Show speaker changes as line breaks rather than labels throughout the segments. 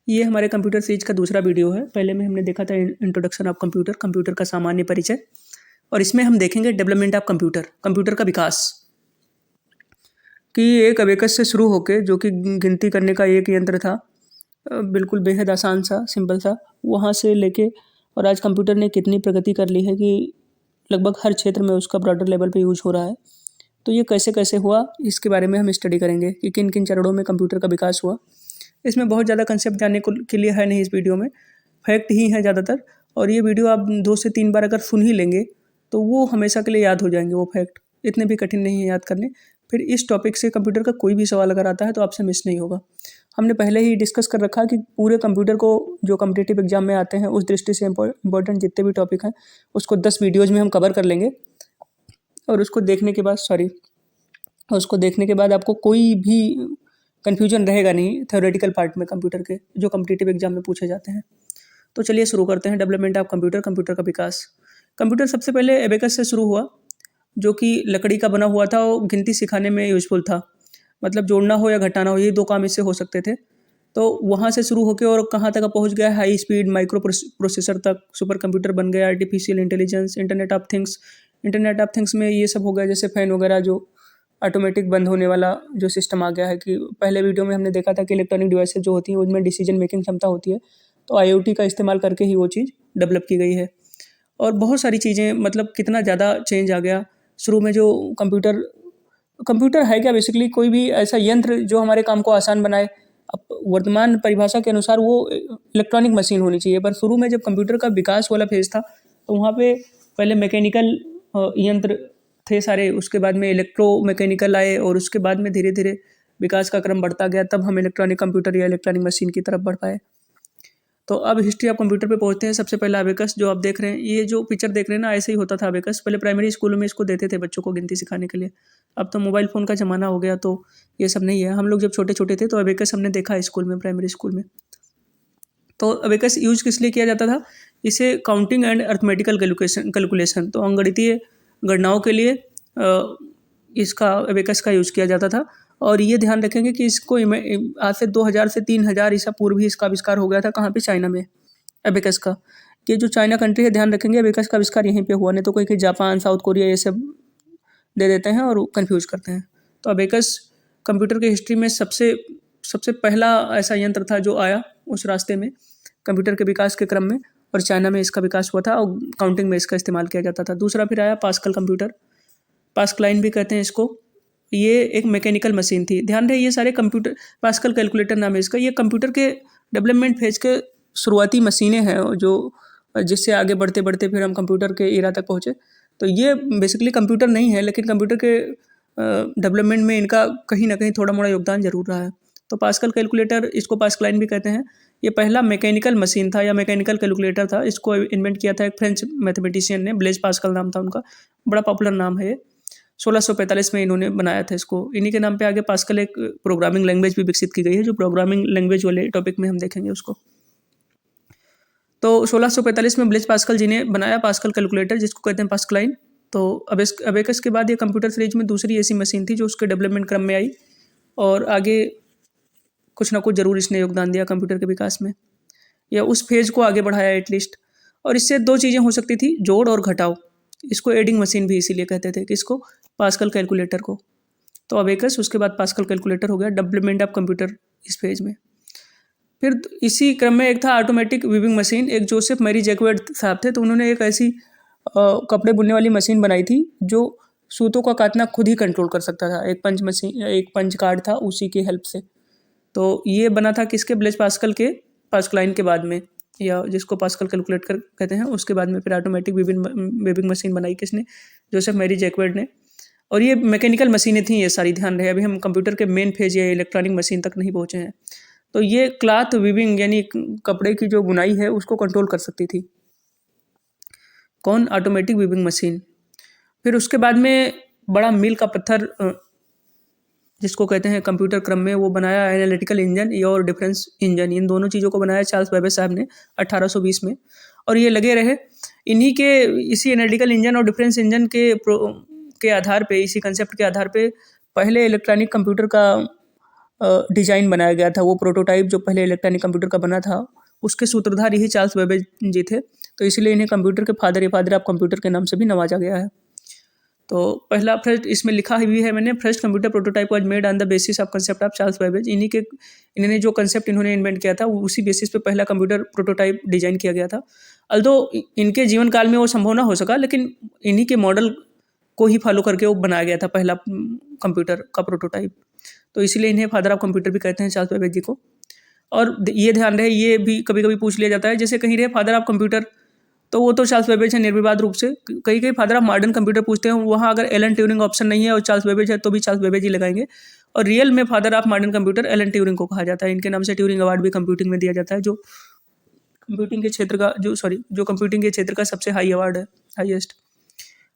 ये हमारे computer series का दूसरा वीडियो है। पहले में हमने देखा था इंट्रोडक्शन ऑफ कंप्यूटर, कंप्यूटर का सामान्य परिचय, और इसमें हम देखेंगे डेवलपमेंट ऑफ कंप्यूटर, कंप्यूटर का विकास। कि एक अबेकस से शुरू होके, जो कि गिनती करने का एक यंत्र था, बिल्कुल बेहद आसान सा, सिंपल सा, वहाँ से लेके और आज कंप्यूटर ने कितनी प्रगति कर ली है कि लगभग हर क्षेत्र में उसका ब्रॉडर लेवल पे यूज हो रहा है। तो ये कैसे कैसे हुआ, इसके बारे में हम स्टडी करेंगे कि किन किन चरणों में कंप्यूटर का विकास हुआ। इसमें बहुत ज़्यादा कंसेप्ट जानने के लिए है नहीं इस वीडियो में, फैक्ट ही है ज़्यादातर। और ये वीडियो आप 2 से 3 बार अगर सुन ही लेंगे तो वो हमेशा के लिए याद हो जाएंगे वो फैक्ट, इतने भी कठिन नहीं है याद करने। फिर इस टॉपिक से कंप्यूटर का कोई भी सवाल अगर आता है तो आपसे मिस नहीं होगा। हमने पहले ही डिस्कस कर रखा कि पूरे कंप्यूटर को जो कॉम्पिटिटिव एग्जाम में आते हैं उस दृष्टि से इंपॉर्टेंट जितने भी टॉपिक हैं उसको 10 वीडियोज़ में हम कवर कर लेंगे। और उसको देखने के बाद आपको कोई भी कन्फ्यूजन रहेगा नहीं थ्योरेटिकल पार्ट में कंप्यूटर के, जो कॉम्पिटिटिव एग्जाम में पूछे जाते हैं। तो चलिए शुरू करते हैं। डेवलपमेंट ऑफ कंप्यूटर, कंप्यूटर का विकास। कंप्यूटर सबसे पहले एबेकस से शुरू हुआ, जो कि लकड़ी का बना हुआ था और गिनती सिखाने में यूजफुल था। मतलब जोड़ना हो या घटाना हो, ये 2 काम इससे हो सकते थे। तो वहाँ से शुरू होकर और कहाँ तक पहुँच गया, हाई स्पीड माइक्रो प्रोसेसर तक, सुपर कंप्यूटर बन गया, artificial intelligence, internet of things. Internet of things में ये सब हो गया, जैसे फ़ैन वगैरह जो ऑटोमेटिक बंद होने वाला जो सिस्टम आ गया है। कि पहले वीडियो में हमने देखा था कि इलेक्ट्रॉनिक डिवाइसेज जो होती हैं उनमें डिसीजन मेकिंग क्षमता होती है, तो IoT का इस्तेमाल करके ही वो चीज़ डेवलप की गई है। और बहुत सारी चीज़ें, मतलब कितना ज़्यादा चेंज आ गया। शुरू में जो कंप्यूटर है क्या, बेसिकली कोई भी ऐसा यंत्र जो हमारे काम को आसान बनाए। अब वर्तमान परिभाषा के अनुसार वो इलेक्ट्रॉनिक मशीन होनी चाहिए, पर शुरू में जब कंप्यूटर का विकास वाला फेज था तो वहाँ पे पहले मैकेनिकल यंत्र थे सारे, उसके बाद में इलेक्ट्रोमैकेनिकल आए और उसके बाद में धीरे धीरे विकास का क्रम बढ़ता गया, तब हम इलेक्ट्रॉनिक कंप्यूटर या इलेक्ट्रॉनिक मशीन की तरफ बढ़ पाए। तो अब हिस्ट्री ऑफ कंप्यूटर पे पहुंचते हैं। सबसे पहला अबेकस जो आप देख रहे हैं, ये जो पिक्चर देख रहे हैं ना, ऐसे ही होता था अबेकस। पहले प्राइमरी स्कूलों में इसको देते थे बच्चों को गिनती सिखाने के लिए। अब तो मोबाइल फ़ोन का ज़माना हो गया तो ये सब नहीं है। हम लोग जब छोटे छोटे थे तो अबेकस हमने देखा है स्कूल में, प्राइमरी स्कूल में। तो अबेकस यूज किस लिए किया जाता था, इसे काउंटिंग एंड अर्थमेटिकल कैलकुलेशन, तो अंकगणितीय गणनाओं के लिए इसका अबेकस का यूज़ किया जाता था। और ये ध्यान रखेंगे कि इसको आज से 2000 से 3000 ईसा पूर्व ही इसका आविष्कार हो गया था। कहाँ पे, चाइना में, अबेकस का। कि जो चाइना कंट्री है, ध्यान रखेंगे अबेकस का आविष्कार यहीं पे हुआ, नहीं तो कोई कि जापान, साउथ कोरिया ये सब दे देते हैं और कंफ्यूज करते हैं। तो अबेकस कंप्यूटर की हिस्ट्री में सबसे पहला ऐसा यंत्र था जो आया उस रास्ते में कंप्यूटर के विकास के क्रम में, और चाइना में इसका विकास हुआ था और काउंटिंग में इसका इस्तेमाल किया जाता था। दूसरा फिर आया पास्कल कंप्यूटर, पास्कलाइन भी कहते हैं इसको। ये एक मैकेनिकल मशीन थी। ध्यान रहे ये सारे कंप्यूटर, पास्कल कैलकुलेटर नाम है इसका। ये कंप्यूटर के डेवलपमेंट फेज के शुरुआती मशीनें हैं जो जिससे आगे बढ़ते बढ़ते फिर हम कंप्यूटर के एरा तक पहुँचे। तो ये बेसिकली कंप्यूटर नहीं है, लेकिन कंप्यूटर के डेवलपमेंट में इनका कहीं ना कहीं थोड़ा मोड़ा योगदान जरूर रहा है। तो पास्कल कैलकुलेटर, इसको पास्कलाइन भी कहते हैं, ये पहला मैकेनिकल मशीन था या मैकेनिकल कैलकुलेटर था। इसको इन्वेंट किया था एक फ्रेंच मैथमेटिशियन ने, ब्लेज पास्कल नाम था उनका, बड़ा पॉपुलर नाम है ये। 1645 में इन्होंने बनाया था इसको। इन्हीं के नाम पे आगे पास्कल एक प्रोग्रामिंग लैंग्वेज भी विकसित की गई है, जो प्रोग्रामिंग लैंग्वेज वाले टॉपिक में हम देखेंगे उसको। तो 1645 में ब्लेज पास्कल जी ने बनाया पास्कल कैलकुलेटर, जिसको कहते हैं पास्कलाइन। तो अबेकस के बाद ये कंप्यूटर सीरीज में दूसरी ऐसी मशीन थी जो उसके डेवलपमेंट क्रम में आई और आगे कुछ ना कुछ ज़रूर इसने योगदान दिया कंप्यूटर के विकास में, या उस फेज को आगे बढ़ाया एटलीस्ट। और इससे 2 चीज़ें हो सकती थी, जोड़ और घटाव। इसको एडिंग मशीन भी इसीलिए कहते थे, किसको, पास्कल कैलकुलेटर को। तो अबेकस, उसके बाद पास्कल कैलकुलेटर हो गया डेवलपमेंट ऑफ कंप्यूटर इस फेज में। फिर इसी क्रम में एक था ऑटोमेटिक वीविंग मशीन। एक जोसेफ मैरी जैकवेट साहब थे, तो उन्होंने एक ऐसी कपड़े बुनने वाली मशीन बनाई थी जो सूतों का काटना खुद ही कंट्रोल कर सकता था। एक पंच कार्ड था, उसी की हेल्प से। तो ये बना था किसके, ब्लेज पास्कल के, पास्कलाइन के बाद में, या जिसको पास्कल कैलकुलेटर कहते हैं, उसके बाद में फिर ऑटोमेटिक वीविंग मशीन बनाई किसने, जोसेफ मैरी जैकवेट ने। और ये मैकेनिकल मशीनें थी ये सारी, ध्यान रहे। अभी हम कंप्यूटर के मेन फेज या इलेक्ट्रॉनिक मशीन तक नहीं पहुँचे हैं। तो ये क्लॉथ वीविंग यानी कपड़े की जो बुनाई है उसको कंट्रोल कर सकती थी, कौन, ऑटोमेटिक वीविंग मशीन। फिर उसके बाद में बड़ा मील का पत्थर जिसको कहते हैं कंप्यूटर क्रम में, वो बनाया एनालिटिकल इंजन और डिफरेंस इंजन। इन दोनों चीज़ों को बनाया चार्ल्स बेबेज साहब ने 1820 में, और ये लगे रहे इन्हीं के, इसी एनालिटिकल इंजन और डिफरेंस इंजन के आधार पे, इसी कंसेप्ट के आधार पे पहले इलेक्ट्रॉनिक कंप्यूटर का डिज़ाइन बनाया गया था। वो प्रोटोटाइप जो पहले इलेक्ट्रॉनिक कंप्यूटर का बना था, उसके सूत्रधार यही चार्ल्स बेबेज जी थे। तो इसलिए इन्हें कंप्यूटर के फादर ऑफ कंप्यूटर के नाम से भी नवाजा गया है। तो पहला फर्स्ट इसमें लिखा भी है मैंने, first computer prototype was made on the basis of concept of Charles Babbage. इन्होंने जो कंसेप्ट इन्होंने इन्वेंट किया था उसी बेसिस पे पहला कंप्यूटर प्रोटोटाइप डिजाइन किया गया था। अल्दो इनके जीवन काल में वो संभव ना हो सका, लेकिन इन्हीं के मॉडल को ही फॉलो करके वो बनाया गया था पहला कंप्यूटर का प्रोटोटाइप। तो इसीलिए इन्हें फादर ऑफ कंप्यूटर भी कहते हैं, चार्ल्स बेबेज जी को। और ये ध्यान रहे, ये भी कभी कभी पूछ लिया जाता है, जैसे कहीं रहे फादर ऑफ कंप्यूटर तो वो तो चार्ल्स बेबेज है निर्विवाद रूप से। कई फादर ऑफ मॉडर्न कंप्यूटर पूछते हैं, वहाँ अगर एलन ट्यूरिंग ऑप्शन नहीं है और चार्ल्स बेबेज है तो भी चार्ल्स बेबेज ही लगाएंगे। और रियल में father of modern computer Alan Turing को कहा जाता है। इनके नाम से ट्यूरिंग अवार्ड भी कंप्यूटिंग में दिया जाता है, जो कंप्यूटिंग के क्षेत्र का सबसे हाई अवार्ड है, हाईएस्ट।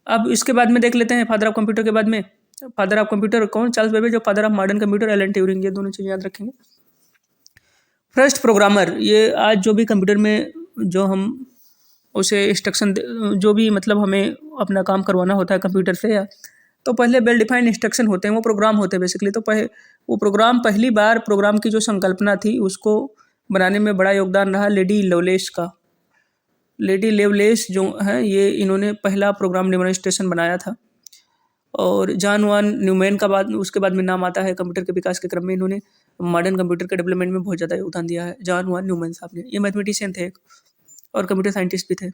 अब इसके बाद में देख लेते हैं फादर ऑफ कंप्यूटर के बाद में फादर ऑफ कंप्यूटर कौन, चार्ल्स बेबेज, और father of modern computer Alan Turing. ये दोनों चीज़ें याद रखेंगे। फर्स्ट प्रोग्रामर, ये आज जो भी कंप्यूटर में जो हम उसे इंस्ट्रक्शन जो भी मतलब हमें अपना काम करवाना होता है कंप्यूटर से, या तो पहले वेल डिफाइंड इंस्ट्रक्शन होते हैं, वो प्रोग्राम होते हैं बेसिकली। तो वो प्रोग्राम पहली बार प्रोग्राम की जो संकल्पना थी उसको बनाने में बड़ा योगदान रहा लेडी लवलेस का। लेडी लेवलेस जो है, ये इन्होंने पहला प्रोग्राम डेमोन्स्ट्रेशन बनाया था। और जॉन वान न्यूमैन का बाद उसके बाद में नाम आता है कंप्यूटर के विकास के क्रम में। इन्होंने मॉडर्न कंप्यूटर के डेवलपमेंट में बहुत ज़्यादा योगदान दिया है, जॉन वान न्यूमैन साहब ने। ये मैथमेटिशियन थे और कंप्यूटर साइंटिस्ट भी थे।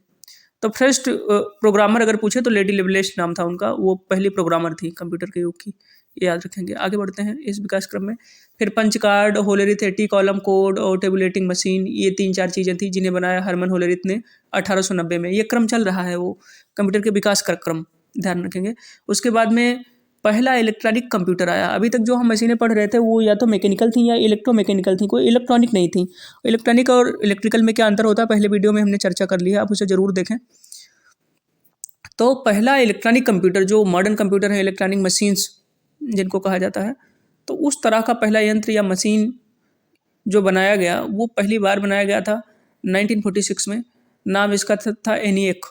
तो फर्स्ट प्रोग्रामर अगर पूछे तो लेडी लेवलेस नाम था उनका, वो पहली प्रोग्रामर थी कंप्यूटर के युग की, ये याद रखेंगे। आगे बढ़ते हैं इस विकास क्रम में। फिर punch card, Hollerith, column code और टेबुलेटिंग मशीन, ये 3-4 चीज़ें थी जिन्हें बनाया हरमन होलेरिथ ने 1890 में। ये क्रम चल रहा है वो कंप्यूटर के विकास का क्रम, ध्यान रखेंगे। उसके बाद में पहला इलेक्ट्रॉनिक कंप्यूटर आया। अभी तक जो हम मशीनें पढ़ रहे थे वो या तो मैकेनिकल थी या इलेक्ट्रोमैकेनिकल थी, कोई इलेक्ट्रॉनिक नहीं थी। इलेक्ट्रॉनिक और इलेक्ट्रिकल में क्या अंतर होता है पहले वीडियो में हमने चर्चा कर ली है, आप उसे ज़रूर देखें। तो पहला इलेक्ट्रॉनिक कंप्यूटर, जो मॉडर्न कंप्यूटर है, इलेक्ट्रॉनिक मशीन्स जिनको कहा जाता है, तो उस तरह का पहला यंत्र या मशीन जो बनाया गया वो पहली बार बनाया गया था 1946 में। नाम इसका था एनिएक,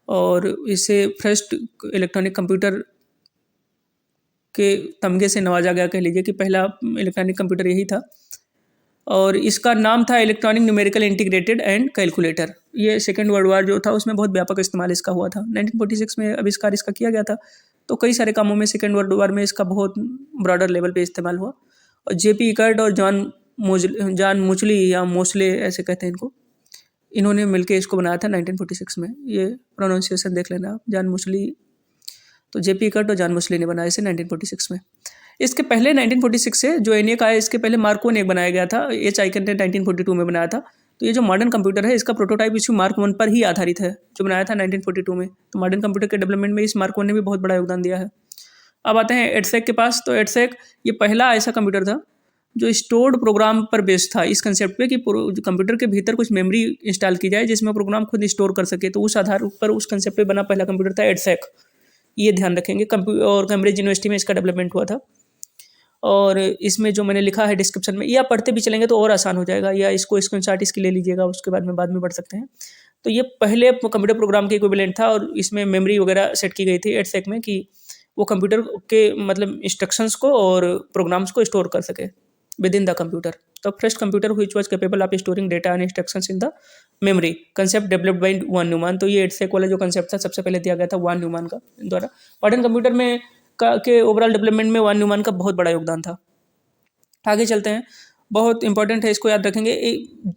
और इसे फर्स्ट इलेक्ट्रॉनिक कंप्यूटर के तमगे से नवाजा गया, कह लीजिए कि पहला इलेक्ट्रॉनिक कंप्यूटर यही था। और इसका नाम था electronic numerical integrated and calculator. ये सेकेंड वर्ल्ड वार जो था उसमें बहुत व्यापक इस्तेमाल इसका हुआ था। 1946 में आविष्कार इसका किया गया था, तो कई सारे कामों में सेकेंड वर्ल्ड वार में इसका बहुत ब्रॉडर लेवल पे इस्तेमाल हुआ। और जेपी इकर्ट और जॉन मुचली या मोस्ले ऐसे कहते हैं इनको, इन्होंने मिलकर इसको बनाया था 1946 में। ये प्रोनाउंसिएशन देख लेना आप, जॉन मुचली। तो जेपी इकर्ट और जॉन मुचली ने बनाया इसे 1946 में। इसके पहले 1946 से जो एनिएक आया, इसके पहले मार्क 1 एक बनाया गया था, एच आइकन ने 1942 में बनाया था। तो ये जो मॉडर्न कंप्यूटर है इसका प्रोटोटाइप इसी मार्क 1 पर ही आधारित है, जो बनाया था 1942 में। तो मॉडर्न कंप्यूटर के डेवलपमेंट में इस मार्क 1 ने भी बहुत बड़ा योगदान दिया है। अब आते हैं एडसेक के पास। तो एडसेक ये पहला ऐसा कंप्यूटर था जो स्टोर्ड प्रोग्राम पर बेस्ड था, इस कंसेप्ट पे कि कंप्यूटर के भीतर कुछ मेमोरी इंस्टॉल की जाए जिसमें प्रोग्राम खुद स्टोर कर सके। तो उस आधार पर उस कंसेप्ट पे बना पहला कंप्यूटर था एडसेक, ये ध्यान रखेंगे। और कैम्ब्रिज यूनिवर्सिटी में इसका डेवलपमेंट हुआ था। और इसमें जो मैंने लिखा है डिस्क्रिप्शन में, या पढ़ते भी चलेंगे तो और आसान हो जाएगा, या इसको स्क्रीनशॉट इसकी ले लीजिएगा, उसके बाद में बढ़ सकते हैं। तो ये पहले कंप्यूटर प्रोग्राम के इक्विवेलेंट था, और इसमें मेमोरी वगैरह सेट की गई थी एडसेक में, कि वो कंप्यूटर के मतलब इंस्ट्रक्शंस को और प्रोग्राम्स को स्टोर कर सके विद इन द कंप्यूटर। तो first computer which was capable of storing data and instructions in the memory, concept developed by von Neumann. तो ये एडसेक वाला जो कंसेप्ट था सबसे पहले दिया गया था वॉन न्यूमैन का द्वारा। मॉडर्न कंप्यूटर में के ओवरऑल डेवलपमेंट में वॉन न्यूमैन का बहुत बड़ा योगदान था। आगे चलते हैं, बहुत इंपॉर्टेंट है, इसको याद रखेंगे।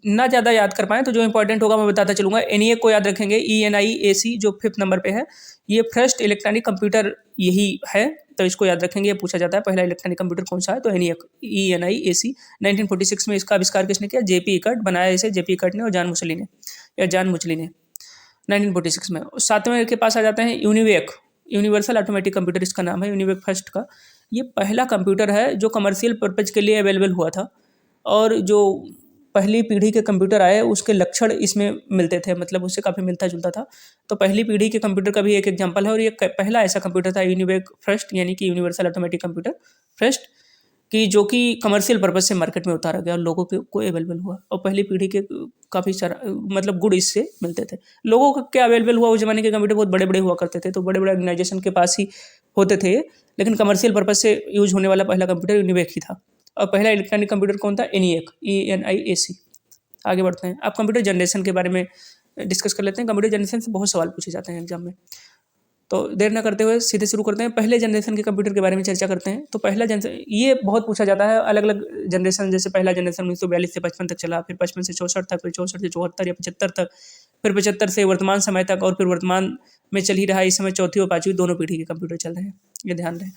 ना ज़्यादा याद कर पाएँ तो जो इंपॉर्टेंट होगा मैं बताता चलूँगा। एनिएक को याद रखेंगे, ENIAC जो 5th नंबर पे है, ये फर्स्ट इलेक्ट्रॉनिक कंप्यूटर यही है, तो इसको याद रखेंगे। ये पूछा जाता है पहला इलेक्ट्रॉनिक कंप्यूटर कौन सा है, तो एनिएक ENIAC। 1946 में इसका आविष्कार किसने किया, जेपी इकर्ट। बनाया इसे जेपी इकर्ट ने और जॉन मुचली ने 1946 में। 7वें के पास आ जाते हैं यूनिवेक, यूनिवर्सल ऑटोमेटिक कंप्यूटर इसका नाम है, यूनिवेक फर्स्ट का। ये पहला कंप्यूटर है जो कमर्शियल पर्पज के लिए अवेलेबल हुआ था, और जो पहली पीढ़ी के कंप्यूटर आए उसके लक्षण इसमें मिलते थे, मतलब उससे काफ़ी मिलता जुलता था। तो पहली पीढ़ी के कंप्यूटर का भी एक एग्जांपल है, और ये पहला ऐसा कंप्यूटर था यूनिवेक फर्स्ट, यानी कि यूनिवर्सल ऑटोमेटिक कंप्यूटर फर्स्ट, कि जो कि कमर्शियल पर्पज से मार्केट में उतारा गया और लोगों को अवेलेबल हुआ। और पहली पीढ़ी के काफ़ी सारा मतलब गुण इससे मिलते थे। लोगों को क्या अवेलेबल हुआ, उस जमाने के कंप्यूटर बहुत बड़े बड़े हुआ करते थे, तो बड़े बड़े ऑर्गेनाइजेशन के पास ही होते थे, लेकिन कमर्शियल पर्पज से यूज होने वाला पहला कंप्यूटर यूनिवेक ही था। और पहला इलेक्ट्रॉनिक कंप्यूटर कौन था? ENIAC, ENIAC। आगे बढ़ते हैं। अब कंप्यूटर जनरेशन के बारे में डिस्कस कर लेते हैं। कंप्यूटर जनरेशन से बहुत सवाल पूछे जाते हैं एग्जाम में, तो देर न करते हुए सीधे शुरू करते हैं। पहले जनरेशन के कंप्यूटर के बारे में चर्चा करते हैं। तो पहला जनरेशन, ये बहुत पूछा जाता है, अलग अलग जनरेशन, जैसे पहला जनरेशन 1942 से 55 तक चला, फिर 55 से 64 तक, फिर 64 से 74 या 75 तक, फिर 75 से वर्तमान समय तक, और फिर वर्तमान में चल ही रहा है इस समय चौथी और पाँचवीं दोनों पीढ़ी के कंप्यूटर चल रहे हैं, ये ध्यान रहे।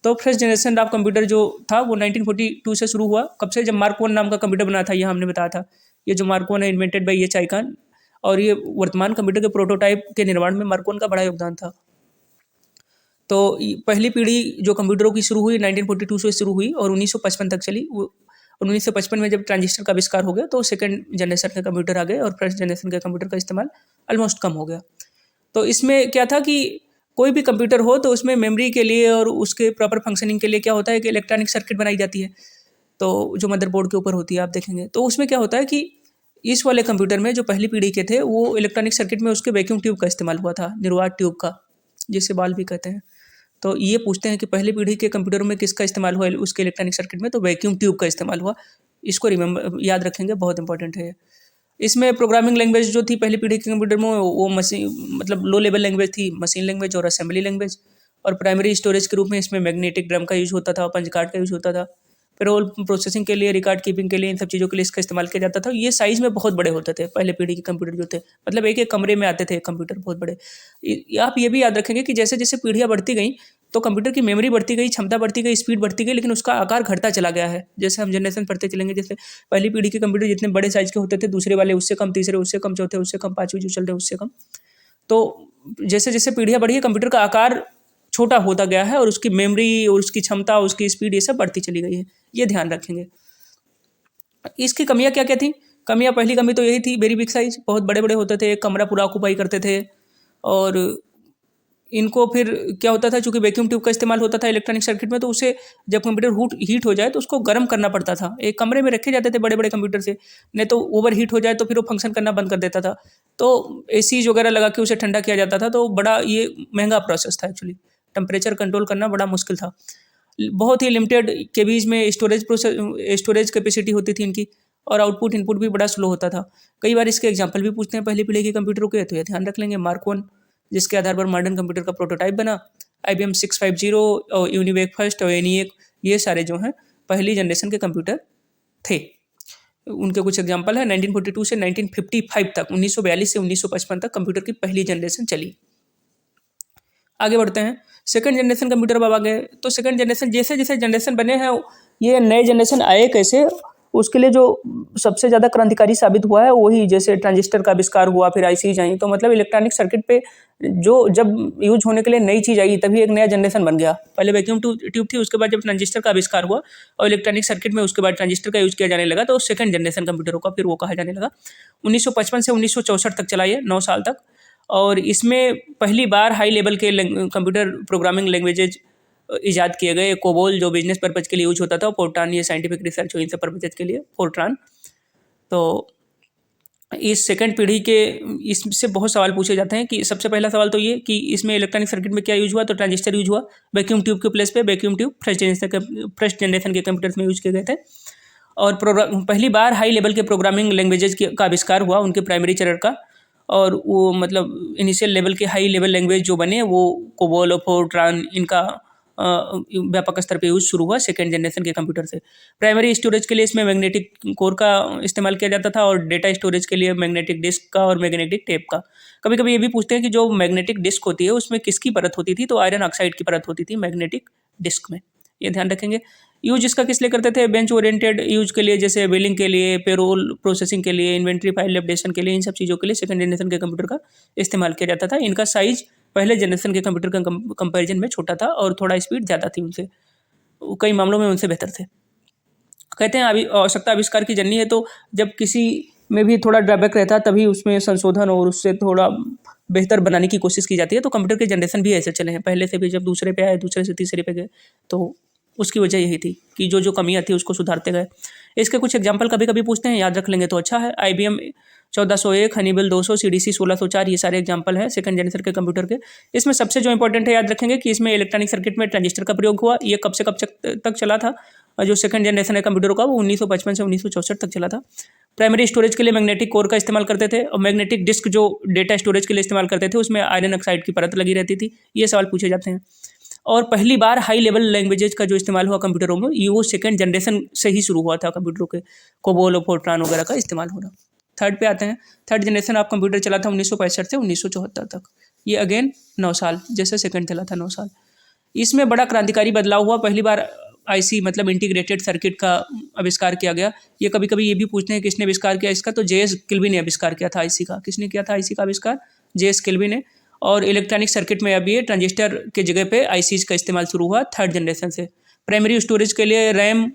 तो फर्स्ट जनरेशन ऑफ कंप्यूटर जो था वो 1942 से शुरू हुआ। कब से? जब मार्क 1 नाम का कंप्यूटर बना था, ये हमने बताया था। ये जो मार्क 1 है, इन्वेंटेड बाई एच आइकन, और ये वर्तमान कंप्यूटर के प्रोटोटाइप के निर्माण में मार्क 1 का बड़ा योगदान था। तो पहली पीढ़ी जो कंप्यूटरों की शुरू हुई 1942 से शुरू हुई और 1955 तक चली। 1955 में जब ट्रांजिस्टर का आविष्कार हो गया तो सेकंड जनरेशन के कंप्यूटर आ गए और फर्स्ट जनरेशन के कंप्यूटर का इस्तेमाल ऑलमोस्ट कम हो गया। तो इसमें क्या था कि कोई भी कंप्यूटर हो तो उसमें मेमोरी के लिए और उसके प्रॉपर फंक्शनिंग के लिए क्या होता है कि इलेक्ट्रॉनिक सर्किट बनाई जाती है, तो जो मदरबोर्ड के ऊपर होती है, आप देखेंगे तो उसमें क्या होता है कि इस वाले कंप्यूटर में जो पहली पीढ़ी के थे वो इलेक्ट्रॉनिक सर्किट में उसके वैक्यूम ट्यूब का इस्तेमाल हुआ था, निर्वात ट्यूब का, जिसे बाल भी कहते हैं। तो ये पूछते हैं कि पहली पीढ़ी के कंप्यूटरों में किसका इस्तेमाल हुआ उसके इलेक्ट्रॉनिक सर्किट में, तो वैक्यूम ट्यूब का इस्तेमाल हुआ। इसको याद रखेंगे, बहुत इंपॉर्टेंट है। इसमें प्रोग्रामिंग लैंग्वेज जो थी पहली पीढ़ी के कंप्यूटर में वो मशीन, मतलब लो लेवल लैंग्वेज थी, मशीन लैंग्वेज और असेंबली लैंग्वेज। और प्राइमरी स्टोरेज के रूप में इसमें मैग्नेटिक ड्रम का यूज़ होता था, पंच कार्ड का यूज़ होता था। फिर रोल प्रोसेसिंग के लिए, रिकॉर्ड कीपिंग के लिए, इन सब चीज़ों के लिए इसका इस्तेमाल किया जाता था। ये साइज़ में बहुत बड़े होते थे पहले पीढ़ी के कंप्यूटर जो थे, मतलब एक एक कमरे में आते थे कंप्यूटर बहुत बड़े। आप ये भी याद रखेंगे कि जैसे जैसे पीढ़ियाँ बढ़ती गई तो कंप्यूटर की मेमोरी बढ़ती गई, क्षमता बढ़ती गई, स्पीड बढ़ती गई, लेकिन उसका आकार घटता चला गया है। जैसे हम जनरेशन पढ़ते चलेंगे, जैसे पहली पीढ़ी के कंप्यूटर जितने बड़े साइज़ के होते थे, दूसरे वाले उससे कम, तीसरे उससे कम, चौथे उससे कम, पाँचवीं जो चल रहे उससे कम। तो जैसे जैसे पीढ़ियाँ बढ़ी है कंप्यूटर का आकार छोटा होता गया है और उसकी मेमोरी और उसकी क्षमता, उसकी स्पीड, ये सब बढ़ती चली गई है, ये ध्यान रखेंगे। इसकी कमियां क्या क्या थी? कमियां, पहली कमी तो यही थी, वेरी बिग साइज, बहुत बड़े बड़े होते थे, एक कमरा पूरा ऑक्यूपाई करते थे। और इनको फिर क्या होता था, चूंकि वैक्यूम ट्यूब का इस्तेमाल होता था इलेक्ट्रॉनिक सर्किट में, तो उसे जब कंप्यूटर हीट हो जाए तो उसको गर्म करना पड़ता था। एक कमरे में रखे जाते थे बड़े बड़े कंप्यूटर से, नहीं तो ओवर हीट हो जाए तो फिर वो फंक्शन करना बंद कर देता था। तो एसी वगैरह लगा के उसे ठंडा किया जाता था। तो बड़ा ये महंगा प्रोसेस था एक्चुअली, टेम्परेचर कंट्रोल करना बड़ा मुश्किल था। बहुत ही लिमिटेड केबीज में स्टोरेज कैपेसिटी होती थी इनकी, और आउटपुट इनपुट भी बड़ा स्लो होता था। कई बार इसके एग्जांपल भी पूछते हैं पहली पीढ़ी के कंप्यूटरों के, तो ये ध्यान रख लेंगे। मार्क 1 जिसके आधार पर मॉडर्न कंप्यूटर का प्रोटोटाइप बना, IBM 650 और यूनिवेक फर्स्ट और ENIAC, ये सारे जो हैं पहली जनरेशन के कंप्यूटर थे। उनके कुछ एग्जांपल है। 1942 से 1955 तक, 1942 से 1955 तक कंप्यूटर की पहली जनरेशन चली। आगे बढ़ते हैं। सेकंड जनरेशन कंप्यूटर अब आ गए। तो सेकंड जनरेशन, जैसे जैसे जनरेशन बने हैं, ये नए जनरेशन आए कैसे, उसके लिए जो सबसे ज़्यादा क्रांतिकारी साबित हुआ है वही, जैसे ट्रांजिस्टर का आविष्कार हुआ, फिर ICs आई, तो मतलब इलेक्ट्रॉनिक सर्किट पे जो जब यूज होने के लिए नई चीज़ आई तभी एक नया जनरेशन बन गया। पहले वैक्यूम ट्यूब थी, उसके बाद जब ट्रांजिस्टर का आविष्कार हुआ और इलेक्ट्रॉनिक सर्किट में उसके बाद ट्रांजिस्टर का यूज किया जाने लगा, तो सेकंड जनरेशन कंप्यूटरों का फिर वो कहा जाने लगा। 1955 से 1964 तक चला, ये 9 साल तक। और इसमें पहली बार हाई लेवल के कंप्यूटर प्रोग्रामिंग लैंग्वेजेज ईजाद किए गए। कोबोल जो बिजनेस पर्पज़ के लिए यूज होता था, फोर्ट्रान ये साइंटिफिक रिसर्च इन सब पर्पज़ के लिए, फोर्ट्रान। तो इस सेकंड पीढ़ी के इससे बहुत सवाल पूछे जाते हैं। कि सबसे पहला सवाल तो ये कि इसमें इलेक्ट्रॉनिक सर्किट में क्या यूज हुआ, तो ट्रांजिस्टर यूज हुआ। वैक्यूम ट्यूब के प्लेस पे वैक्यूम ट्यूब फर्स्ट जनरेशन के कंप्यूटर्स में यूज किए गए थे। और पहली बार हाई लेवल के प्रोग्रामिंग लैंग्वेजेज का आविष्कार हुआ उनके प्राइमरी चरण का। और वो मतलब इनिशियल लेवल के हाई लेवल लैंग्वेज जो बने वो कोबोल और फोर्ट्रान, इनका व्यापक स्तर पे यूज शुरू हुआ सेकेंड जनरेशन के कंप्यूटर से। प्राइमरी स्टोरेज के लिए इसमें मैग्नेटिक कोर का इस्तेमाल किया जाता था और डेटा स्टोरेज के लिए मैग्नेटिक डिस्क का और मैग्नेटिक टेप का। कभी कभी ये भी पूछते हैं कि जो मैग्नेटिक डिस्क होती है उसमें किसकी परत होती थी, तो आयरन ऑक्साइड की परत होती थी मैग्नेटिक डिस्क में, ये ध्यान रखेंगे। यूज इसका किस लिए करते थे, बेंच ओरिएंटेड यूज के लिए, जैसे बिलिंग के लिए, पेरोल प्रोसेसिंग के लिए, इन्वेंट्री फाइल अपडेशन के लिए, इन सब चीज़ों के लिए सेकंड जनरेशन के कंप्यूटर का इस्तेमाल किया जाता था। इनका साइज पहले जनरेशन के कंप्यूटर का कंपैरिजन में छोटा था और थोड़ा स्पीड ज़्यादा थी उनसे, कई मामलों में उनसे बेहतर थे। कहते हैं अभी आवश्यकता आविष्कार की जननी है, तो जब किसी में भी थोड़ा ड्रॉबैक रहता है तभी उसमें संशोधन और उससे थोड़ा बेहतर बनाने की कोशिश की जाती है। तो कंप्यूटर के जनरेशन भी ऐसे चले हैं पहले से भी, जब दूसरे पे आए, दूसरे से तीसरे पे गए, तो उसकी वजह यही थी कि जो जो कमियां थी उसको सुधारते गए। इसके कुछ एग्जांपल कभी कभी पूछते हैं, याद रख लेंगे तो अच्छा है। IBM 1401, हनीबल 200, CDC 1604, ये सारे एग्जाम्पल हैं सेकंड जनरेशन के कंप्यूटर के। इसमें सबसे जो इंपॉर्टेंट है याद रखेंगे कि इसमें इलेक्ट्रॉनिक सर्किट में ट्रांजिस्टर का प्रयोग हुआ। ये कब से कब तक चला था? जो सेकंड जनरेशन है कंप्यूटर का वो 1955 से 1964 तक चला था। प्राइमरी स्टोरेज के लिए मैग्नेटिक कोर का इस्तेमाल करते थे और मैग्नेटिक डिस्क जो डेटा स्टोरेज के लिए इस्तेमाल करते थे उसमें आयरन ऑक्साइड की परत लगी रहती थी। ये सवाल पूछे जाते हैं। और पहली बार हाई लेवल लैंग्वेजेज का जो इस्तेमाल हुआ कंप्यूटरों में ये वो सेकंड जनरेशन से ही शुरू हुआ था। कंप्यूटरों के कोबोल और फोर्ट्रान वगैरह का इस्तेमाल होना। थर्ड पे आते हैं। थर्ड जनरेशन ऑफ कंप्यूटर चला था 1965 से 1974 तक। ये अगेन 9 साल, जैसे सेकंड चला था 9 साल। इसमें बड़ा क्रांतिकारी बदलाव हुआ। पहली बार आईसी मतलब इंटीग्रेटेड सर्किट का आविष्कार किया गया। ये कभी कभी ये भी पूछते हैं किसने आविष्कार किया इसका, तो जेएस किल्वी ने आविष्कार किया था आईसी का। किसने किया था आईसी का आविष्कार? जेएस किल्वी ने। और इलेक्ट्रॉनिक सर्किट में अभी ये ट्रांजिस्टर के जगह पे आईसीज का इस्तेमाल शुरू हुआ थर्ड जनरेशन से। प्राइमरी स्टोरेज के लिए रैम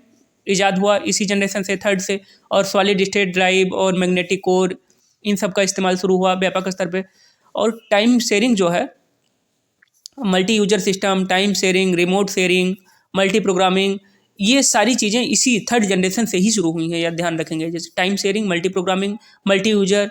ईजाद हुआ इसी जनरेशन से, थर्ड से। और सॉलिड स्टेट ड्राइव और मैग्नेटिक कोर इन सब का इस्तेमाल शुरू हुआ व्यापक स्तर पे। और टाइम शेयरिंग जो है, multi user system, time sharing, remote sharing, multi programming, ये सारी चीज़ें इसी थर्ड जनरेशन से ही शुरू हुई हैं। यह ध्यान रखेंगे, जैसे time sharing, multi programming, multi user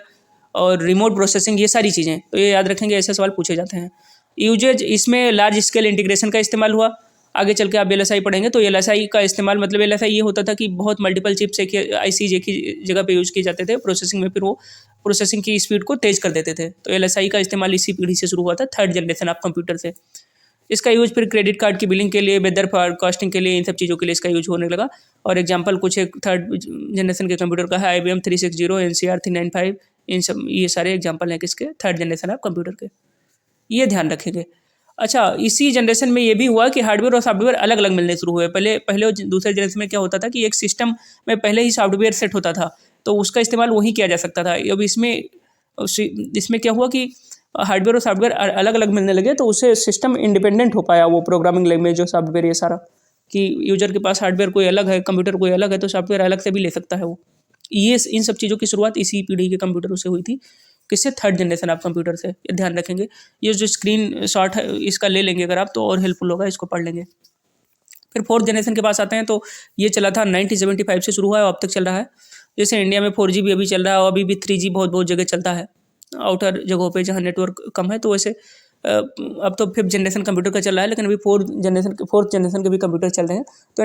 और रिमोट प्रोसेसिंग, ये सारी चीज़ें, तो ये याद रखेंगे, ऐसे सवाल पूछे जाते हैं। यूजेज, इसमें लार्ज स्केल इंटीग्रेशन का इस्तेमाल हुआ। आगे चल के आप एलएसआई पढ़ेंगे तो एलएसआई का इस्तेमाल मतलब एलएसआई ये होता था कि बहुत मल्टीपल चिप्स एक आईसी एक ही जगह पे यूज़ किए जाते थे प्रोसेसिंग में, फिर वो प्रोसेसिंग की स्पीड को तेज़ कर देते थे। तो एलएसआई का इस्तेमाल इसी पीढ़ी से शुरू हुआ था, थर्ड जनरेशन ऑफ कंप्यूटर से। इसका यूज फिर क्रेडिट कार्ड की बिलिंग के लिए, वेदर फोरकास्टिंग के लिए, इन सब चीज़ों के लिए इसका यूज होने लगा। और एग्जांपल कुछ एक थर्ड जनरेशन के कंप्यूटर का है, IBM 360, NCR 395, इन सब ये सारे एग्जांपल हैं किसके? थर्ड जनरेशन ऑफ कंप्यूटर के। ये ध्यान रखेंगे। अच्छा, इसी जनरेशन में ये भी हुआ कि हार्डवेयर और सॉफ्टवेयर अलग अलग मिलने शुरू हुए। पहले दूसरे जनरेशन में क्या होता था कि एक सिस्टम में पहले ही सॉफ्टवेयर सेट होता था तो उसका इस्तेमाल वही किया जा सकता था। अब इसमें क्या हुआ कि हार्डवेयर और सॉफ्टवेयर अलग अलग मिलने लगे तो उससे सिस्टम इंडिपेंडेंट हो पाया, वो प्रोग्रामिंग लैंग्वेज और सॉफ्टवेयर ये सारा, कि यूजर के पास हार्डवेयर कोई अलग है, कंप्यूटर कोई अलग है, तो सॉफ्टवेयर अलग से भी ले सकता है वो। ये इन सब चीज़ों की शुरुआत इसी पीढ़ी के कंप्यूटरों से हुई थी। किससे? थर्ड जनरेशन ऑफ कंप्यूटर से। ये ध्यान रखेंगे। ये जो स्क्रीन शॉट है इसका ले लेंगे अगर आप तो और हेल्पफुल होगा, इसको पढ़ लेंगे। फिर फोर्थ जनरेशन के पास आते हैं तो ये चला था 1975 से शुरू हुआ है और अब तक चल रहा है। जैसे इंडिया में 4G भी अभी चल रहा है और अभी भी 3G बहुत बहुत जगह चलता है आउटर जगहों पे जहाँ नेटवर्क कम है। तो वैसे अब तो फिफ्थ जनरेशन कंप्यूटर का चल रहा है, लेकिन अभी फोर्थ जनरेशन के भी कंप्यूटर चल रहे हैं। तो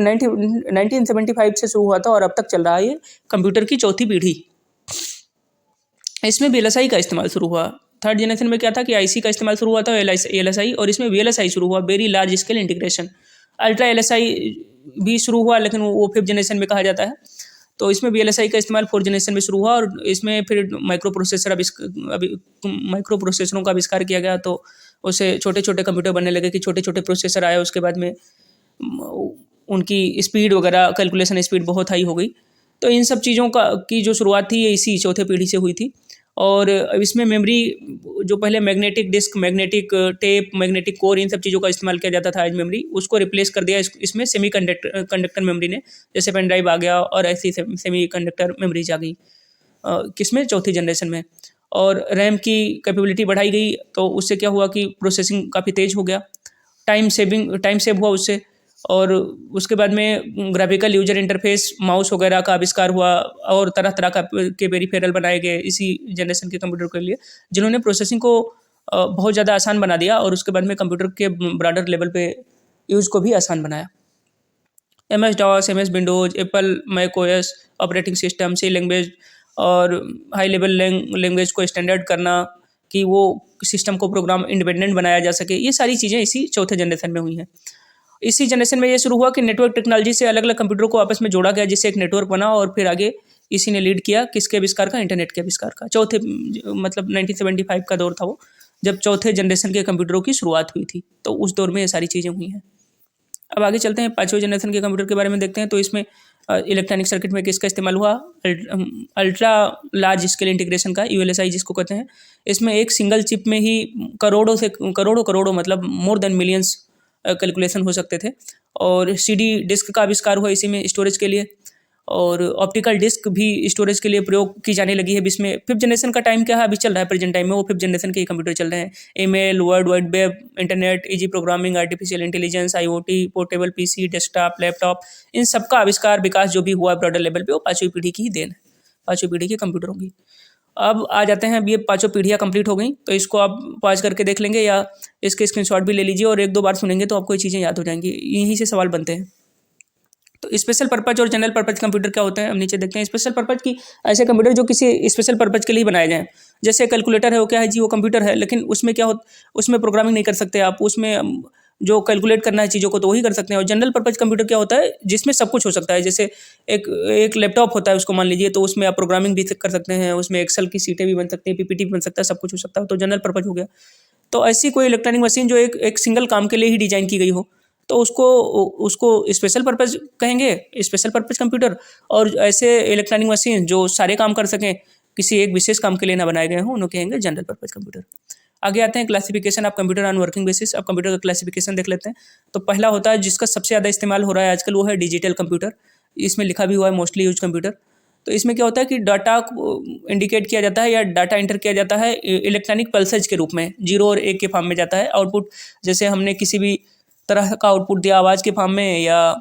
1975 से शुरू हुआ था और अब तक चल रहा है ये कंप्यूटर की चौथी पीढ़ी। इसमें VLSI का इस्तेमाल शुरू हुआ। थर्ड जनरेशन में क्या था कि आईसी का इस्तेमाल शुरू हुआ था, LSI, और इसमें VLSI शुरू हुआ, very large scale integration. Ultra LSI भी शुरू हुआ लेकिन वो फिफ्थ जनरेशन में कहा जाता है। तो इसमें VLSI का इस्तेमाल फोर्थ जनरेशन में शुरू हुआ और इसमें फिर माइक्रो प्रोसेसरों का आविष्कार किया गया। तो उससे छोटे छोटे कंप्यूटर बनने लगे कि छोटे छोटे प्रोसेसर आए, उसके बाद में उनकी स्पीड वगैरह कैलकुलेशन स्पीड बहुत हाई हो गई। तो इन सब चीज़ों की जो शुरुआत थी ये इसी चौथे पीढ़ी से हुई थी। और इसमें मेमोरी जो पहले magnetic disk, magnetic tape, magnetic core, इन सब चीज़ों का इस्तेमाल किया जाता था, आज मेमोरी उसको रिप्लेस कर दिया इसमें सेमी कंडक्टर मेमोरी ने। जैसे पेन ड्राइव आ गया और ऐसी सेमी कंडक्टर मेमोरीज आ गई किसमें? चौथी जनरेशन में। और रैम की कैपेबिलिटी बढ़ाई गई तो उससे क्या हुआ कि प्रोसेसिंग काफ़ी तेज़ हो गया, टाइम सेव हुआ उससे। और उसके बाद में ग्राफिकल यूजर इंटरफेस, माउस वगैरह का आविष्कार हुआ और तरह तरह के पेरिफेरल बनाए गए इसी जनरेशन के कंप्यूटर के लिए, जिन्होंने प्रोसेसिंग को बहुत ज़्यादा आसान बना दिया और उसके बाद में कंप्यूटर के ब्रॉडर लेवल पे यूज़ को भी आसान बनाया। MS-DOS, MS Windows, Apple Mac OS operating system, C language और हाई लेवल लैंग्वेज को स्टैंडर्ड करना कि वो सिस्टम को प्रोग्राम इंडिपेंडेंट बनाया जा सके, ये सारी चीज़ें इसी चौथे जनरेशन में हुई हैं। इसी जनरेशन में ये शुरू हुआ कि नेटवर्क टेक्नोलॉजी से अलग अलग कंप्यूटरों को आपस में जोड़ा गया, जिससे एक नेटवर्क बना और फिर आगे इसी ने लीड किया किसके आविष्कार का? इंटरनेट के आविष्कार का। चौथे मतलब 1975 का दौर था वो, जब चौथे जनरेशन के कंप्यूटरों की शुरुआत हुई थी। तो उस दौर में ये सारी चीज़ें हुई हैं। अब आगे चलते हैं, पाँचवें जनरेशन के कंप्यूटर के बारे में देखते हैं। तो इसमें इलेक्ट्रॉनिक सर्किट में किसका इस्तेमाल हुआ? अल्ट्रा लार्ज स्केल इंटीग्रेशन का, ULSI जिसको कहते हैं। इसमें एक सिंगल चिप में ही करोड़ों मतलब मोर देन मिलियंस कैलकुलेशन हो सकते थे। और CD डिस्क का आविष्कार हुआ इसी में स्टोरेज के लिए। और ऑप्टिकल डिस्क भी स्टोरेज के लिए प्रयोग की जाने लगी है। इसमें फिफ्थ जनरेशन का टाइम क्या है? अभी चल रहा है प्रेजेंट टाइम में, वो फिफ्थ जनरेशन के कंप्यूटर चल रहे हैं। Email, world wide web, internet, easy programming, artificial intelligence, IoT, portable PC, desktop, laptop, इन सबका आविष्कार विकास जो भी हुआ ब्रॉडर लेवल पे, वो पाँचवीं पीढ़ी की ही देन है, पाँचवीं पीढ़ी के कंप्यूटरों की। अब आ जाते हैं, अब ये पाँचों पीढ़ियाँ कंप्लीट हो गई, तो इसको आप पॉज करके देख लेंगे या इसके स्क्रीनशॉट भी ले लीजिए और एक दो बार सुनेंगे तो आपको ये चीज़ें याद हो जाएंगी। यहीं से सवाल बनते हैं। तो स्पेशल पर्पज और जनरल पर्पज कंप्यूटर क्या होते हैं, हम नीचे देखते हैं। स्पेशल पर्पज की ऐसे कंप्यूटर जो किसी स्पेशल पर्पज के लिए बनाए जाएँ। जैसे कैलकुलेटर है, वो क्या है जी, वो कंप्यूटर है, लेकिन उसमें क्या हो, उसमें प्रोग्रामिंग नहीं कर सकते आप, उसमें जो कैलकुलेट करना है चीज़ों को तो वही कर सकते हैं। और जनरल पर्पज कंप्यूटर क्या होता है, जिसमें सब कुछ हो सकता है। जैसे एक एक लैपटॉप होता है, उसको मान लीजिए, तो उसमें आप प्रोग्रामिंग भी कर सकते हैं, उसमें एक्सेल की सीटें भी बन सकती हैं, पीपीटी भी बन सकता है, सब कुछ हो सकता है, तो जनरल पर्पज हो गया। तो ऐसी कोई इलेक्ट्रॉनिक मशीन जो एक एक सिंगल काम के लिए ही डिज़ाइन की गई हो, तो उसको उसको स्पेशल पर्पज़ कहेंगे, स्पेशल पर्पज़ कंप्यूटर। और ऐसे इलेक्ट्रॉनिक मशीन जो सारे काम कर सकें, किसी एक विशेष काम के लिए ना बनाए गए हों, उन्हें कहेंगे जनरल पर्पज़ कंप्यूटर। आगे आते हैं classification of computer on working basis. अब कंप्यूटर का क्लासिफिकेशन देख लेते हैं। तो पहला होता है, जिसका सबसे ज़्यादा इस्तेमाल हो रहा है आजकल, वो है डिजिटल कंप्यूटर। इसमें लिखा भी हुआ है मोस्टली यूज कंप्यूटर। तो इसमें क्या होता है कि डाटा इंडिकेट किया जाता है या डाटा एंटर किया जाता है इलेक्ट्रॉनिक पल्सेज के रूप में, 0 और 1 के फॉर्म में जाता है। आउटपुट जैसे हमने किसी भी तरह का आउटपुट दिया, आवाज़ के फॉर्म में या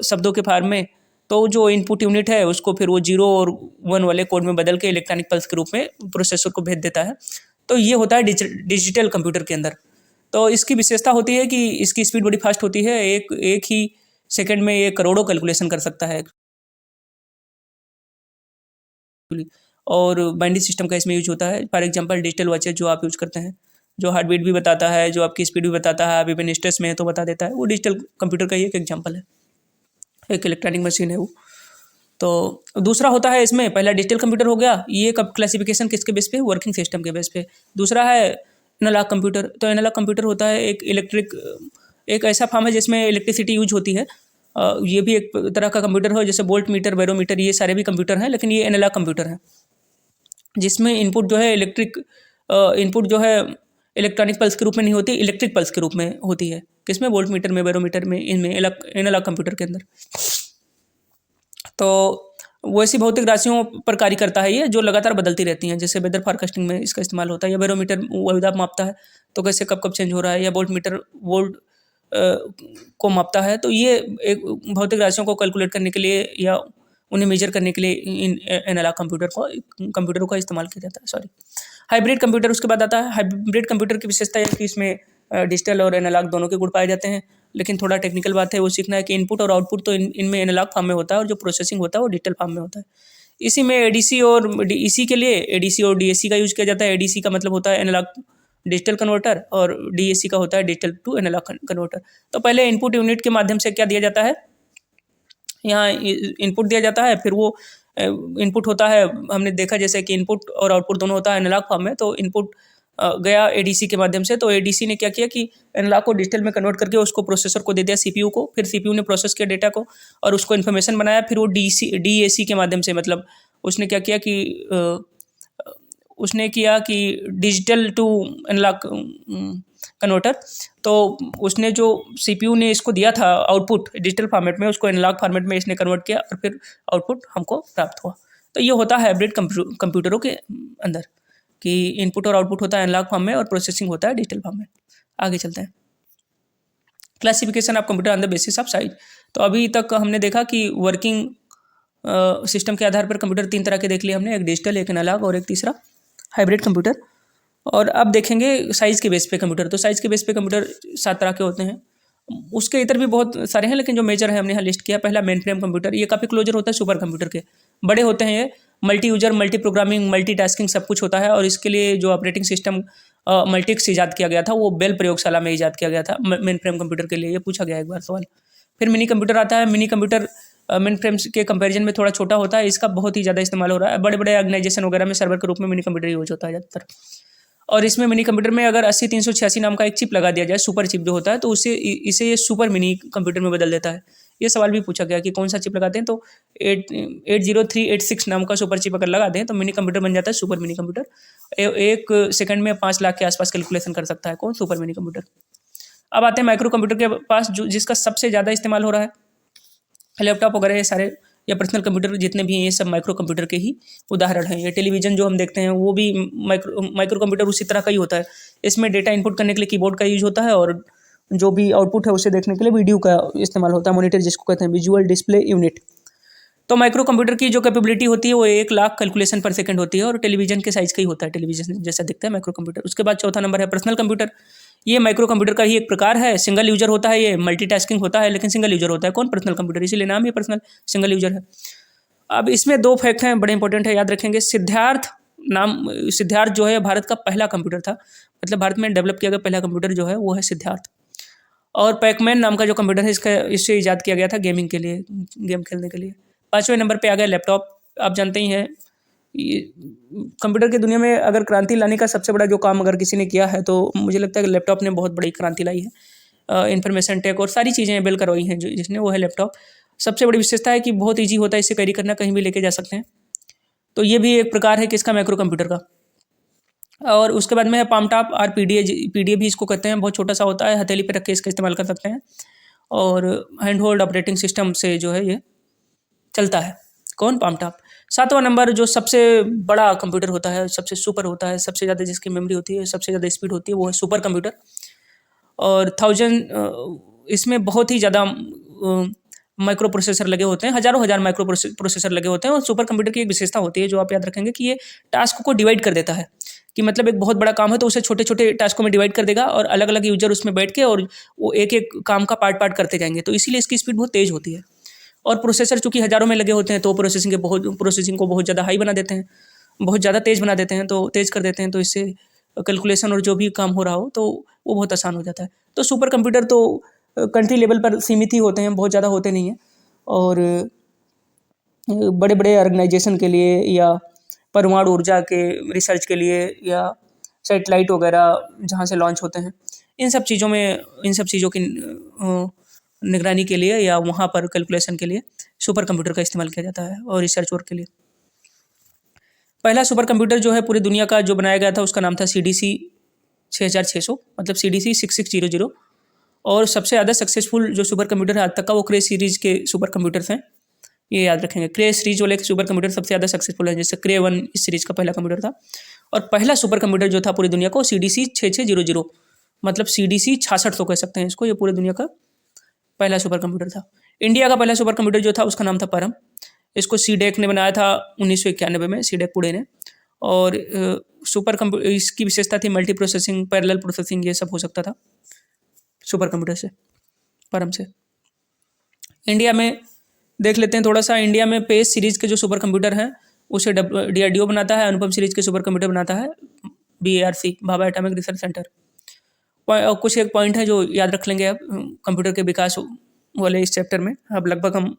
शब्दों के फॉर्म में, तो जो इनपुट यूनिट है उसको फिर वो 0 और 1 वाले कोड में बदल के इलेक्ट्रॉनिक पल्स के रूप में प्रोसेसर को भेज देता है। तो ये होता है डिजिटल कंप्यूटर के अंदर। तो इसकी विशेषता होती है कि इसकी स्पीड बड़ी फास्ट होती है, एक ही सेकंड में ये करोड़ों कैलकुलेशन कर सकता है। और बाइनरी सिस्टम का इसमें यूज होता है। फॉर एग्जांपल डिजिटल वॉचेस जो आप यूज करते हैं, जो हार्ट बीट भी बताता है, जो आपकी स्पीड भी बताता है, आप इवन स्ट्रेस में है तो बता देता है, वो डिजिटल कंप्यूटर का ही एक एग्जांपल है, एक इलेक्ट्रॉनिक मशीन है वो। तो दूसरा होता है इसमें, पहला डिजिटल कंप्यूटर हो गया, ये कब क्लासिफिकेशन किसके बेस पे, वर्किंग सिस्टम के बेस पे। दूसरा है एनालॉग कंप्यूटर। तो एनालॉग कंप्यूटर होता है एक ऐसा फॉर्म है जिसमें इलेक्ट्रिसिटी यूज होती है। ये भी एक तरह का कंप्यूटर हो, जैसे वोल्ट मीटर, बैरोमीटर, ये सारे भी कंप्यूटर हैं, लेकिन ये एनालॉग कंप्यूटर है, जिसमें इनपुट जो है इनपुट जो है इलेक्ट्रॉनिक पल्स के रूप में नहीं होती, इलेक्ट्रिक पल्स के रूप में होती है। किसमें, वोल्ट मीटर में, बैरोमीटर में, इनमें एनालॉग कंप्यूटर के अंदर। तो वैसी भौतिक राशियों पर कार्य करता है ये, जो लगातार बदलती रहती हैं। जैसे वेदर फोरकास्टिंग में इसका इस्तेमाल होता है, या बैरोमीटर वायुदाब मापता है, तो कैसे कब कब चेंज हो रहा है, या वोल्ट मीटर वोल्ट को मापता है। तो ये एक भौतिक राशियों को कैलकुलेट करने के लिए या उन्हें मेजर करने के लिए इन एनालॉग कंप्यूटरों का इस्तेमाल किया जाता है। सॉरी, हाइब्रिड कंप्यूटर उसके बाद आता है। हाइब्रिड कंप्यूटर की विशेषता है कि इसमें डिजिटल और एनालॉग दोनों के गुण पाए जाते हैं, लेकिन थोड़ा टेक्निकल बात है, वो सीखना है कि इनपुट और आउटपुट तो इनमें एनालॉग फॉर्म में होता है, और जो प्रोसेसिंग होता है वो डिजिटल फॉर्म में होता है। इसी में एडीसी और डीएसी के लिए एडीसी और डीएसी का यूज किया जाता है। एडीसी का मतलब होता है एनालॉग डिजिटल कन्वर्टर, और डीएसी का होता है डिजिटल टू एनालॉग कन्वर्टर। तो पहले इनपुट यूनिट के माध्यम से क्या दिया जाता है, यहाँ इनपुट दिया जाता है, फिर वो इनपुट होता है, हमने देखा जैसे कि इनपुट और आउटपुट दोनों होता है एनालॉग फॉर्म में। तो इनपुट गया एडीसी के माध्यम से, तो एडीसी ने क्या किया कि एनालॉग को डिजिटल में कन्वर्ट करके उसको प्रोसेसर को दे दिया, सीपीयू को। फिर सीपीयू ने प्रोसेस किया डेटा को और उसको इन्फॉर्मेशन बनाया। फिर वो डीएसी के माध्यम से, मतलब उसने क्या किया कि डिजिटल टू एनालॉग कन्वर्टर। तो उसने जो सीपीयू ने इसको दिया था आउटपुट डिजिटल फॉर्मेट में, उसको एनालॉग फॉर्मेट में इसने कन्वर्ट किया और फिर आउटपुट हमको प्राप्त हुआ। तो ये होता है हाइब्रिड कंप्यूटरों के अंदर, कि इनपुट और आउटपुट होता है एनालॉग फॉर्म में और प्रोसेसिंग होता है डिजिटल फॉर्म में। आगे चलते हैं, classification of computer on the basis of size. तो अभी तक हमने देखा कि वर्किंग सिस्टम के आधार पर कंप्यूटर 3 तरह के देख लिए हमने, एक डिजिटल, एक एनालॉग और एक तीसरा हाइब्रिड कंप्यूटर। और अब देखेंगे साइज़ के बेस पे कंप्यूटर। तो साइज़ के बेस पे कंप्यूटर 7 तरह के होते हैं, उसके इतर भी बहुत सारे हैं, लेकिन जो मेजर है हमने यहाँ लिस्ट किया। पहला मेन फ्रेम कंप्यूटर, ये काफ़ी क्लोजर होता है सुपर कंप्यूटर के, बड़े होते हैं ये, multi user, multi programming, multi tasking सब कुछ होता है। और इसके लिए जो ऑपरेटिंग सिस्टम मल्टिक्स ईजाद किया गया था, वो बेल प्रयोगशाला में ईजाद किया गया था मेन फ्रेम कंप्यूटर के लिए, ये पूछा गया एक बार सवाल। फिर मिनी कंप्यूटर आता है। मिनी कंप्यूटर मेन फ्रेम के कंपैरिजन में थोड़ा छोटा होता है, इसका बहुत ही ज़्यादा इस्तेमाल हो रहा है। बड़े बड़े ऑर्गेनाइजेशन वगैरह में सर्वर के रूप में मिनी कंप्यूटर यूज होता है ज़्यादातर। और इसमें मिनी कंप्यूटर में अगर 80386 नाम का एक चिप लगा दिया जाए, सुपर चिप जो होता है, तो इसे ये सुपर मिनी कंप्यूटर में बदल देता है। ये सवाल भी पूछा गया कि कौन सा चिप लगाते हैं, तो 80386 नाम का सुपर चिप अगर लगा दें तो मिनी कंप्यूटर बन जाता है सुपर मिनी कंप्यूटर। एक सेकंड में 5 लाख के आसपास कैलकुलेशन कर सकता है कौन, सुपर मिनी कंप्यूटर। अब आते हैं माइक्रो कंप्यूटर के पास, जिसका सबसे ज़्यादा इस्तेमाल हो रहा है। लैपटॉप वगैरह ये सारे या पर्सनल कंप्यूटर जितने भी हैं, ये सब माइक्रो कंप्यूटर के ही उदाहरण हैं। ये टेलीविज़न जो हम देखते हैं वो भी माइक्रो कंप्यूटर उसी तरह का ही होता है। इसमें डेटा इनपुट करने के लिए कीबोर्ड का यूज होता है, और जो भी आउटपुट है उसे देखने के लिए वीडियो का इस्तेमाल होता है, मॉनिटर जिसको कहते हैं, विजुअल डिस्प्ले यूनिट। तो माइक्रो कंप्यूटर की जो कैपेबिलिटी होती है वो 1,00,000 कैलकुलेशन पर सेकंड होती है और टेलीविजन के साइज़ का ही होता है, टेलीविजन जैसा दिखता है माइक्रो कंप्यूटर। उसके बाद चौथा नंबर है पर्सनल कंप्यूटर। ये माइक्रो कंप्यूटर का ही एक प्रकार है, सिंगल यूजर होता है, ये मल्टीटास्किंग होता है लेकिन सिंगल यूजर होता है। कौन? पर्सनल कंप्यूटर, इसीलिए नाम ही पर्सनल, सिंगल यूजर है। अब इसमें 2 फैक्ट हैं बड़े इंपॉर्टेंट है, याद रखेंगे। सिद्धार्थ जो है भारत का पहला कंप्यूटर था, मतलब भारत में डेवलप किया गया पहला कंप्यूटर जो है वो है सिद्धार्थ। और पैकमैन नाम का जो कंप्यूटर है इससे इजाद किया गया था गेमिंग के लिए, गेम खेलने के लिए। 5वें नंबर पे आ गया लैपटॉप। आप जानते ही हैं ये कंप्यूटर की दुनिया में अगर क्रांति लाने का सबसे बड़ा जो काम अगर किसी ने किया है तो मुझे लगता है कि लैपटॉप ने बहुत बड़ी क्रांति लाई है। इन्फॉर्मेशन टेक और सारी चीज़ें बिल करवाई हैं जिसने, वो है लैपटॉप। सबसे बड़ी विशेषता है कि बहुत ईजी होता है, इससे कैरी करना, कहीं भी लेके जा सकते हैं। तो ये भी एक प्रकार है किसका? माइक्रो कंप्यूटर का। और उसके बाद में है पाम टॉप और पीडीए भी इसको कहते हैं। बहुत छोटा सा होता है, हथेली पे रख के इसका इस्तेमाल कर सकते हैं और हैंड होल्ड ऑपरेटिंग सिस्टम से जो है ये चलता है। कौन? Palm top. 7वां नंबर जो सबसे बड़ा कंप्यूटर होता है, सबसे सुपर होता है, सबसे ज़्यादा जिसकी मेमोरी होती है, सबसे ज़्यादा स्पीड होती है, वो है सुपर कंप्यूटर। और 1000 इसमें बहुत ही ज़्यादा माइक्रो प्रोसेसर लगे होते हैं, हज़ारों हज़ार माइक्रो प्रोसेसर लगे होते हैं। और सुपर कंप्यूटर की एक विशेषता होती है जो आप याद रखेंगे कि ये टास्क को डिवाइड कर देता है, कि मतलब एक बहुत बड़ा काम है तो उसे छोटे छोटे टास्कों में डिवाइड कर देगा और अलग अलग यूजर उसमें बैठ के और वो एक एक काम का पार्ट करते जाएंगे, तो इसीलिए इसकी स्पीड बहुत तेज़ होती है। और प्रोसेसर चूँकि हज़ारों में लगे होते हैं तो प्रोसेसिंग को बहुत ज़्यादा हाई बना देते हैं, बहुत ज़्यादा तेज़ बना देते हैं, तो तेज़ कर देते हैं, तो इससे कैलकुलेशन और जो भी काम हो रहा हो तो वो बहुत आसान हो जाता है। तो सुपर कंप्यूटर तो कंट्री लेवल पर सीमित ही होते हैं, बहुत ज़्यादा होते नहीं हैं। और बड़े बड़े ऑर्गेनाइजेशन के लिए या परमाणु ऊर्जा के रिसर्च के लिए या सैटेलाइट वगैरह जहाँ से लॉन्च होते हैं, इन सब चीज़ों की निगरानी के लिए या वहाँ पर कैलकुलेशन के लिए सुपर कंप्यूटर का इस्तेमाल किया जाता है और रिसर्च वर्क के लिए। पहला सुपर कंप्यूटर जो है पूरी दुनिया का जो बनाया गया था उसका नाम था CDC 6600, मतलब CDC 6600। और सबसे ज़्यादा सक्सेसफुल जो सुपर कंप्यूटर है आज तक का वो क्रे सीरीज़ के सुपर कंप्यूटर्स हैं, ये याद रखेंगे। क्रे सीरीज वाले सुपर कंप्यूटर सबसे ज़्यादा सक्सेसफुल है, जैसे क्रे 1 इस सीरीज़ का पहला कंप्यूटर था। और पहला सुपर कंप्यूटर जो था पूरी दुनिया को CDC 6600, मतलब CDC 6600 कह सकते हैं इसको, ये पूरी दुनिया का पहला सुपर कंप्यूटर था। इंडिया का पहला सुपर कंप्यूटर जो था उसका नाम था परम। इसको सीडेक ने बनाया था 1991 में, सीडेक पुणे ने। और इसकी विशेषता थी मल्टी प्रोसेसिंग, पैरेलल प्रोसेसिंग, ये सब हो सकता था सुपर कंप्यूटर से, परम से। इंडिया में देख लेते हैं थोड़ा सा। इंडिया में पेज सीरीज़ के जो सुपर कंप्यूटर हैं उसे DRDO बनाता है। अनुपम सीरीज़ के सुपर कंप्यूटर बनाता है BARC, Bhabha atomic research centre. और कुछ एक पॉइंट है जो याद रख लेंगे अब कंप्यूटर के विकास वाले इस चैप्टर में। अब लगभग हम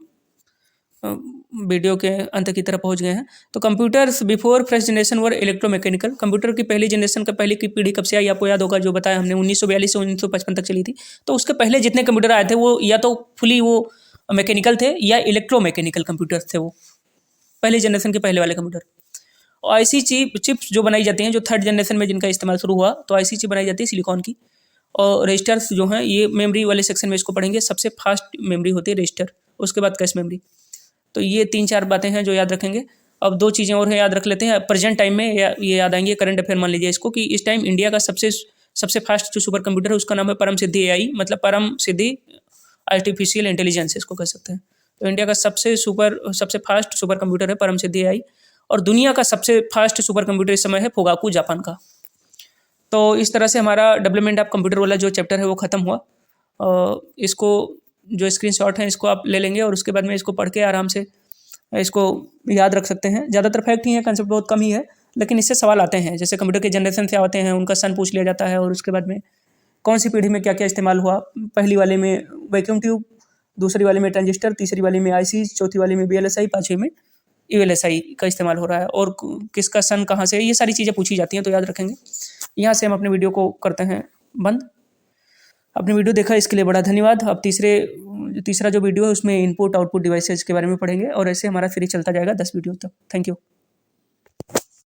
वीडियो के अंत की तरफ पहुंच गए हैं। तो कंप्यूटर्स बिफोर फर्स्ट जनरेशन वर इलेक्ट्रोमैकेनिकल। कंप्यूटर की पहली जनरेशन का पहली की पीढ़ी कब से आई? आपको याद होगा, जो बताया हमने 1942 से 1955 तक चली थी। तो उसके पहले जितने कंप्यूटर आए थे वो या तो फुली वो मैकेनिकल थे या इलेक्ट्रोमैकेनिकल कंप्यूटर्स थे, वो पहली जनरेशन के पहले वाले कंप्यूटर। और ऐसी चिप्स जो बनाई जाती हैं, जो थर्ड जनरेशन में जिनका इस्तेमाल शुरू हुआ, तो ऐसी चिप बनाई जाती है सिलिकॉन की। और रजिस्टर्स जो हैं ये मेमोरी वाले सेक्शन में इसको पढ़ेंगे। सबसे फास्ट मेमोरी होती है रजिस्टर, उसके बाद कैश मेमोरी। तो ये 3-4 बातें हैं जो याद रखेंगे। अब 2 चीज़ें और हैं, याद रख लेते हैं। प्रेजेंट टाइम में ये याद आएंगे, करंट अफेयर मान लीजिए इसको, कि इस टाइम इंडिया का सबसे फास्ट जो सुपर कंप्यूटर है उसका नाम है परम सिद्धि AI, मतलब परम सिद्धि आर्टिफिशियल इंटेलिजेंस इसको कह सकते हैं। तो इंडिया का सबसे फास्ट सुपर कंप्यूटर है परम सिद्धि AI। और दुनिया का सबसे फास्ट सुपर कंप्यूटर इस समय है फुगाकू, जापान का। तो इस तरह से हमारा डेवलपमेंट ऑफ कंप्यूटर वाला जो चैप्टर है वो ख़त्म हुआ। इसको जो स्क्रीनशॉट है इसको आप ले लेंगे और उसके बाद में इसको पढ़ के आराम से इसको याद रख सकते हैं। ज़्यादातर फैक्ट ही है, कंसेप्ट बहुत कम ही है, लेकिन इससे सवाल आते हैं। जैसे कंप्यूटर के जनरेशन से आते हैं, उनका सन पूछ लिया जाता है और उसके बाद में कौन सी पीढ़ी में क्या क्या इस्तेमाल हुआ। पहली वाले में वैक्यूम ट्यूब, दूसरी वाले में ट्रांजिस्टर, तीसरी वाली में IC, चौथी वाली में VLSI, 5वीं में ULSI का इस्तेमाल हो रहा है। और किसका सन कहाँ से है, ये सारी चीज़ें पूछी जाती हैं, तो याद रखेंगे। यहाँ से हम अपने वीडियो को करते हैं बंद। आपने वीडियो देखा इसके लिए बड़ा धन्यवाद। अब तीसरा जो वीडियो है उसमें इनपुट आउटपुट डिवाइसेज के बारे में पढ़ेंगे और ऐसे हमारा सीरीज चलता जाएगा 10 वीडियो तक। Thank you.